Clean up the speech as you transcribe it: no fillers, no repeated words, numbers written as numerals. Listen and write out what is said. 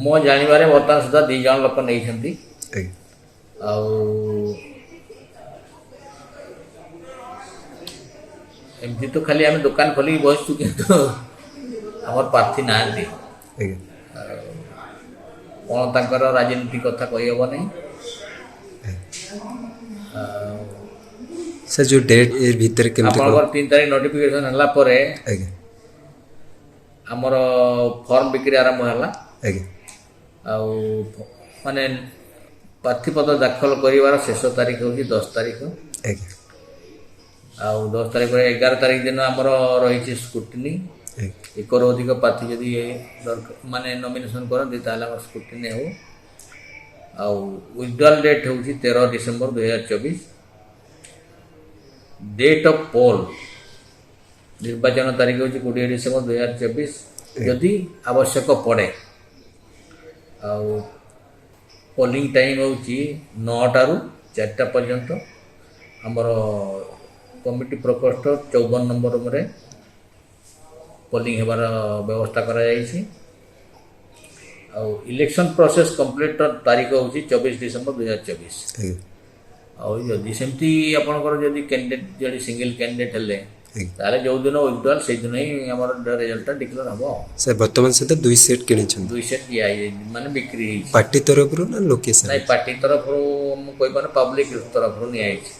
ମୋ ଜାଣିବାରେ ବର୍ତ୍ତମାନ ସୁଦ୍ଧା 2 ଜଣ ଲୋକ ନେଇଛନ୍ତି। ଆଜ୍ଞା ଆଉ ଏମିତି ତ ଖାଲି ଆମେ ଦୋକାନ ଖୋଲିକି ବସିଛୁ, କିନ୍ତୁ ଆମର ପ୍ରାର୍ଥୀ ନାହାନ୍ତି। ଆଜ୍ଞା କ'ଣ ତାଙ୍କର ରାଜନୀତି କଥା କହିହେବ ନାହିଁ। ସାର୍ ଯେଉଁ ଡେଟ୍ ଏ ଭିତରେ କେମିତି କ'ଣ? ଆପଣଙ୍କର 3 ତାରିଖ ନୋଟିଫିକେସନ୍ ହେଲା ପରେ ଆଜ୍ଞା ଆମର ଫର୍ମ ବିକ୍ରି ଆରମ୍ଭ ହେଲା। ଆଜ୍ଞା ଆଉ ମାନେ ପ୍ରାର୍ଥୀପତ୍ର ଦାଖଲ କରିବାର ଶେଷ ତାରିଖ ହେଉଛି 10 ତାରିଖ। ଆଜ୍ଞା ଆଉ 10 ତାରିଖରେ 11 ତାରିଖ ଦିନ ଆମର ରହିଛି ସ୍କୁଟିନି। ଆଜ୍ଞା 1ରୁ ଅଧିକ ପ୍ରାର୍ଥୀ ଯଦି ମାନେ ନମିନେସନ୍ କରନ୍ତି ତାହେଲେ ଆମର ସ୍କୁଟିନି ହେବ। ଆଉ ୱିଥଡ୍ରଲ୍ ଡେଟ୍ ହେଉଛି 13 ଡିସେମ୍ବର 2024। ଡେଟ୍ ଅଫ୍ ପୋଲ୍ ନିର୍ବାଚନ ତାରିଖ ହେଉଛି 20 ଡିସେମ୍ବର 2024 ଯଦି ଆବଶ୍ୟକ ପଡ଼େ। ଆଉ ପୋଲିଂ ଟାଇମ୍ ହେଉଛି 9ଟାରୁ 4ଟା ପର୍ଯ୍ୟନ୍ତ। ଆମର କମିଟି ପ୍ରକୋଷ୍ଠ 54 ନମ୍ବର ରୁମ୍ରେ ପୋଲିଂ ହେବାର ବ୍ୟବସ୍ଥା କରାଯାଇଛି। ଆଉ ଇଲେକ୍ସନ୍ ପ୍ରୋସେସ୍ କମ୍ପ୍ଲିଟ୍ ତାରିଖ ହେଉଛି 24 ଡିସେମ୍ବର 2024। ଆଜ୍ଞା ଆଉ ଯଦି ସେମିତି ଆପଣଙ୍କର ଯଦି କ୍ୟାଣ୍ଡିଡେଟ୍ ଯଦି ସିଙ୍ଗିଲ୍ କ୍ୟାଣ୍ଡିଡେଟ୍ ହେଲେ ଆଜ୍ଞା ତାହେଲେ ଯେଉଁଦିନ ୱିଥଡ୍ରଲ୍ ସେଇଦିନ ହିଁ ଆମର ରେଜଲ୍ଟଟା ଡିକ୍ଲେୟାର ହେବ। ସାର୍ ବର୍ତ୍ତମାନ ସୁଦ୍ଧା 2 ସେଟ୍ କିଣିଛନ୍ତି 2 ସେଟ୍ ଦିଆହେଇଯାଇଛି, ମାନେ ବିକ୍ରି ହେଇଛି। ପାର୍ଟି ତରଫରୁ ନା ଲୋକେ ସାର୍? ନାଇଁ, ପାର୍ଟି ତରଫରୁ ମୁଁ କହିପାରେ, ପବ୍ଲିକ୍ ତରଫରୁ ନିଆଯାଇଛି।